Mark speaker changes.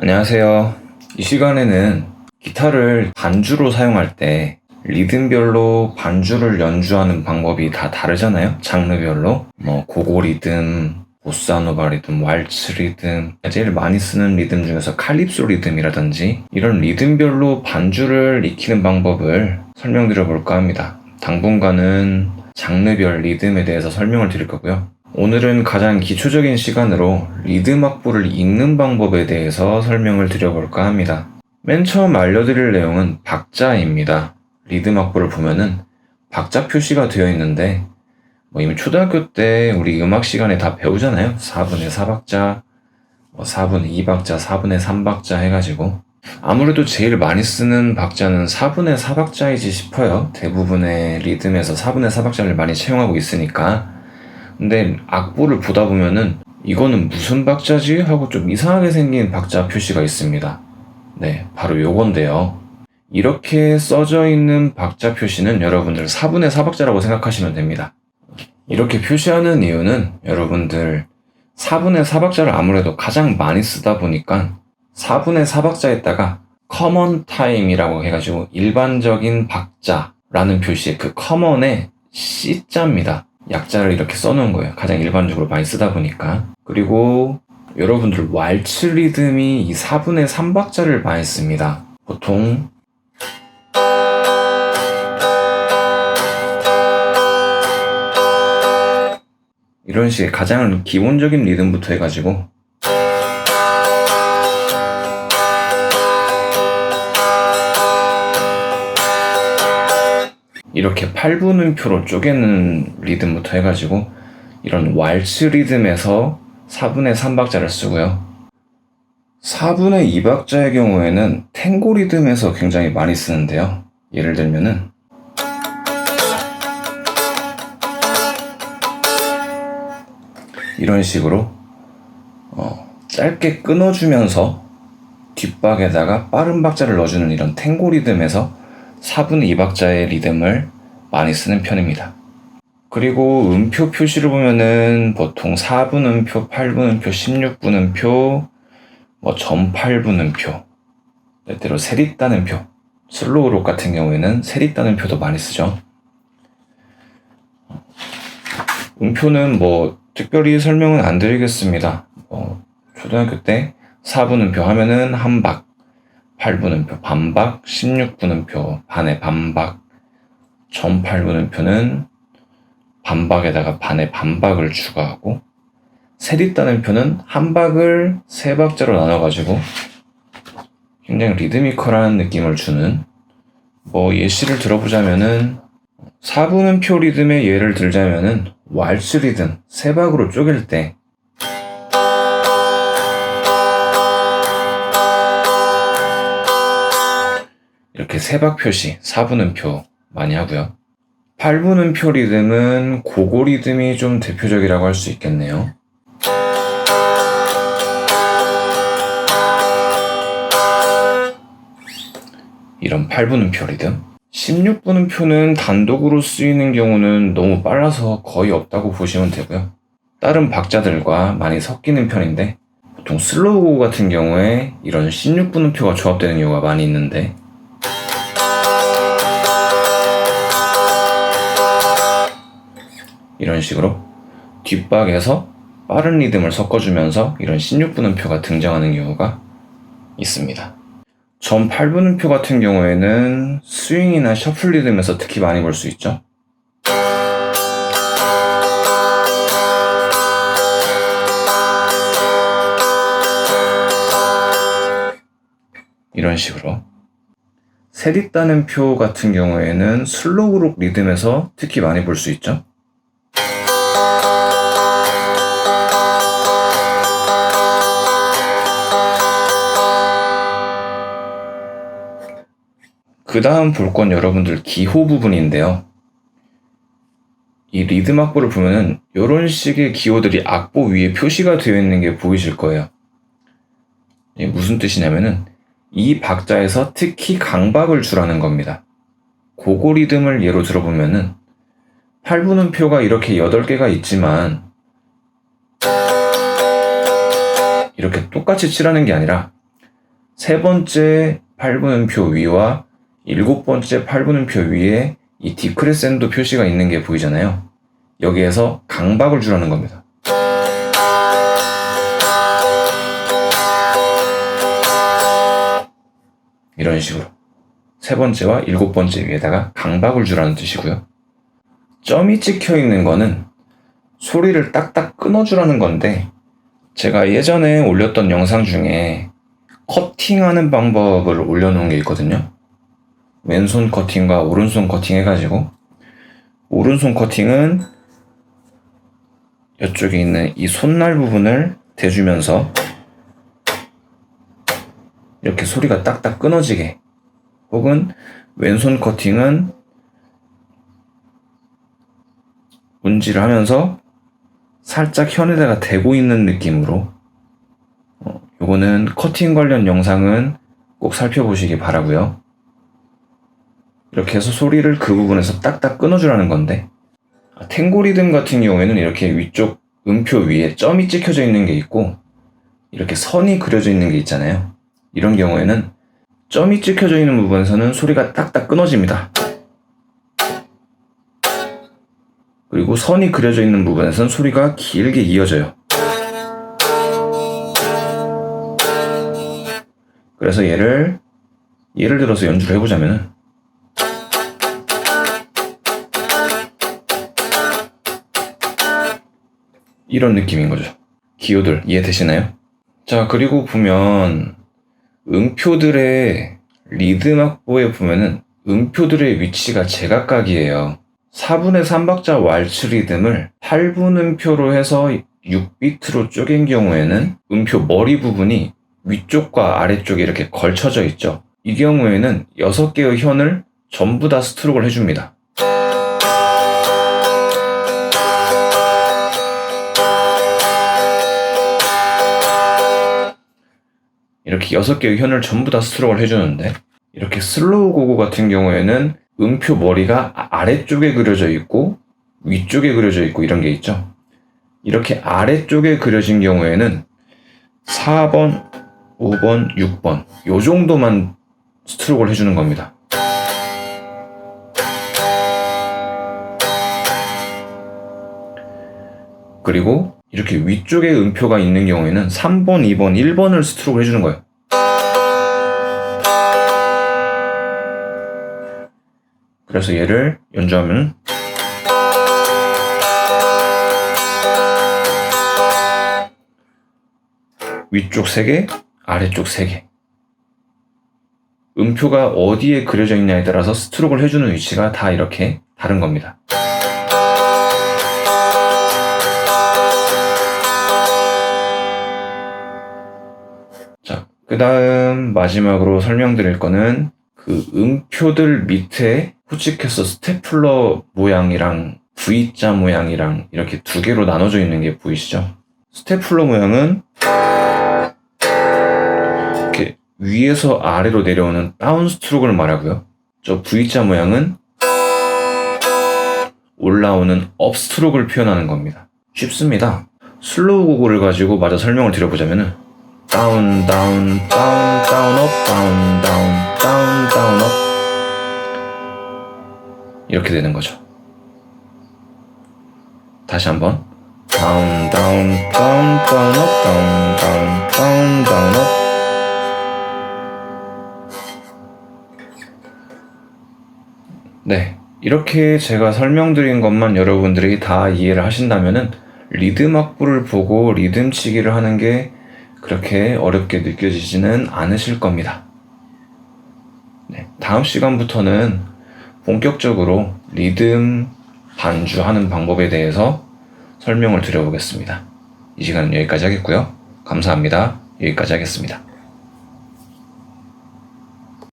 Speaker 1: 안녕하세요. 이 시간에는 기타를 반주로 사용할 때 리듬별로 반주를 연주하는 방법이 다 다르잖아요. 장르별로 고고 리듬, 보사노바 리듬, 왈츠 리듬, 제일 많이 쓰는 리듬 중에서 칼립소 리듬이라든지 이런 리듬별로 반주를 익히는 방법을 설명드려 볼까 합니다. 당분간은 장르별 리듬에 대해서 설명을 드릴 거고요. 오늘은 가장 기초적인 시간으로 리듬 악보를 읽는 방법에 대해서 설명을 드려볼까 합니다. 맨 처음 알려드릴 내용은 박자입니다. 리듬 악보를 보면은 박자 표시가 되어 있는데 이미 초등학교 때 우리 음악 시간에 다 배우잖아요. 4분의 4박자, 4분의 2박자, 4분의 3박자 해가지고 아무래도 제일 많이 쓰는 박자는 4분의 4박자이지 싶어요. 대부분의 리듬에서 4분의 4박자를 많이 채용하고 있으니까. 근데 악보를 보다 보면은 이거는 무슨 박자지? 하고 좀 이상하게 생긴 박자 표시가 있습니다. 네, 바로 요건데요. 이렇게 써져 있는 박자 표시는 여러분들 4분의 4박자라고 생각하시면 됩니다. 이렇게 표시하는 이유는 여러분들 4분의 4박자를 아무래도 가장 많이 쓰다 보니까 4분의 4박자에다가 커먼 타임이라고 해가지고 일반적인 박자라는 표시의 그 커먼의 C자입니다. 약자를 이렇게 써놓은 거예요. 가장 일반적으로 많이 쓰다 보니까. 그리고 여러분들 왈츠 리듬이 이 4분의 3박자를 많이 씁니다. 보통 이런 식의 가장 기본적인 리듬부터 해가지고 이렇게 8분음표로 쪼개는 리듬부터 해가지고 이런 왈츠 리듬에서 4분의 3박자를 쓰고요. 4분의 2박자의 경우에는 탱고 리듬에서 굉장히 많이 쓰는데요. 예를 들면은 이런 식으로 짧게 끊어주면서 뒷박에다가 빠른 박자를 넣어주는 이런 탱고 리듬에서 4분의 2박자의 리듬을 많이 쓰는 편입니다. 그리고 음표 표시를 보면은 보통 4분음표, 8분음표, 16분음표, 점8분음표, 때때로 세리따는표, 슬로우록 같은 경우에는 세리따는표도 많이 쓰죠. 음표는 특별히 설명은 안 드리겠습니다. 초등학교 때 4분음표 하면은 한박, 8분음표 반박, 16분음표 반의 반박, 점 8분음표는 반박에다가 반의 반박을 추가하고, 세리따는표는 한 박을 세 박자로 나눠가지고 굉장히 리드미컬한 느낌을 주는 예시를 들어보자면은 4분음표 리듬의 예를 들자면은 왈츠 리듬 세 박으로 쪼갤 때 이렇게 세박 표시 4분음표 많이 하고요. 8분음표 리듬은 고고 리듬이 좀 대표적이라고 할 수 있겠네요. 이런 8분음표 리듬. 16분음표는 단독으로 쓰이는 경우는 너무 빨라서 거의 없다고 보시면 되고요. 다른 박자들과 많이 섞이는 편인데 보통 슬로우 같은 경우에 이런 16분음표가 조합되는 경우가 많이 있는데 이런 식으로 뒷박에서 빠른 리듬을 섞어주면서 이런 16분음표가 등장하는 경우가 있습니다. 점 8분음표 같은 경우에는 스윙이나 셔플 리듬에서 특히 많이 볼 수 있죠. 이런 식으로 세리따는표 같은 경우에는 슬로우록 리듬에서 특히 많이 볼 수 있죠. 그 다음 볼 건 여러분들 기호 부분인데요. 이 리듬 악보를 보면은 이런 식의 기호들이 악보 위에 표시가 되어 있는 게 보이실 거예요. 이게 무슨 뜻이냐면은 이 박자에서 특히 강박을 주라는 겁니다. 고고 리듬을 예로 들어보면은 8분음표가 이렇게 8개가 있지만 이렇게 똑같이 치라는 게 아니라 세 번째 8분음표 위와 일곱 번째 8분음표 위에 이 디크레센도 표시가 있는 게 보이잖아요. 여기에서 강박을 주라는 겁니다. 이런 식으로 세 번째와 일곱 번째 위에다가 강박을 주라는 뜻이고요. 점이 찍혀 있는 거는 소리를 딱딱 끊어주라는 건데, 제가 예전에 올렸던 영상 중에 커팅하는 방법을 올려놓은 게 있거든요. 왼손 커팅과 오른손 커팅 해가지고, 오른손 커팅은 이쪽에 있는 이 손날 부분을 대주면서 이렇게 소리가 딱딱 끊어지게, 혹은 왼손 커팅은 운지를 하면서 살짝 현에다가 대고 있는 느낌으로, 요거는 커팅 관련 영상은 꼭 살펴보시기 바라고요. 이렇게 해서 소리를 그 부분에서 딱딱 끊어주라는 건데, 탱고 리듬 같은 경우에는 이렇게 위쪽 음표 위에 점이 찍혀져 있는 게 있고 이렇게 선이 그려져 있는 게 있잖아요. 이런 경우에는 점이 찍혀져 있는 부분에서는 소리가 딱딱 끊어집니다. 그리고 선이 그려져 있는 부분에서는 소리가 길게 이어져요. 그래서 예를 들어서 연주를 해보자면은, 이런 느낌인 거죠. 기호들 이해되시나요? 자, 그리고 보면 음표들의 리듬 악보에 보면은 음표들의 위치가 제각각이에요. 4분의 3박자 왈츠 리듬을 8분음표로 해서 6비트로 쪼갠 경우에는 음표 머리 부분이 위쪽과 아래쪽에 이렇게 걸쳐져 있죠. 이 경우에는 6개의 현을 전부 다 스트로크를 해줍니다. 이렇게 6개의 현을 전부 다 스트로크를 해주는데, 이렇게 슬로우 고고 같은 경우에는 음표 머리가 아래쪽에 그려져 있고 위쪽에 그려져 있고 이런 게 있죠. 이렇게 아래쪽에 그려진 경우에는 4번, 5번, 6번 요 정도만 스트로크를 해주는 겁니다. 그리고 이렇게 위쪽에 음표가 있는 경우에는 3번, 2번, 1번을 스트로크를 해주는 거예요. 그래서 얘를 연주하면 위쪽 3개, 아래쪽 3개. 음표가 어디에 그려져 있냐에 따라서 스트로크를 해주는 위치가 다 이렇게 다른 겁니다. 자, 그 다음 마지막으로 설명드릴 거는 그 음표들 밑에 후치케서 스테플러 모양이랑 V자 모양이랑 이렇게 두 개로 나눠져 있는 게 보이시죠? 스테플러 모양은 이렇게 위에서 아래로 내려오는 다운 스트로크를 말하고요. 저 V자 모양은 올라오는 업 스트로크를 표현하는 겁니다. 쉽습니다. 슬로우 고고를 가지고 마저 설명을 드려보자면은 다운, 다운, 다운, 다운, 업, 다운, 다운, 다운, 다운, 업 이렇게 되는 거죠. 다시 한번 다운, 다운, 다운, 다운, 업, 다운, 다운, 다운, 다운, 업. 네, 이렇게 제가 설명드린 것만 여러분들이 다 이해를 하신다면은 리듬 악보를 보고 리듬 치기를 하는 게 그렇게 어렵게 느껴지지는 않으실 겁니다. 네, 다음 시간부터는 본격적으로 리듬 반주하는 방법에 대해서 설명을 드려보겠습니다. 이 시간은 여기까지 하겠고요. 감사합니다. 여기까지 하겠습니다.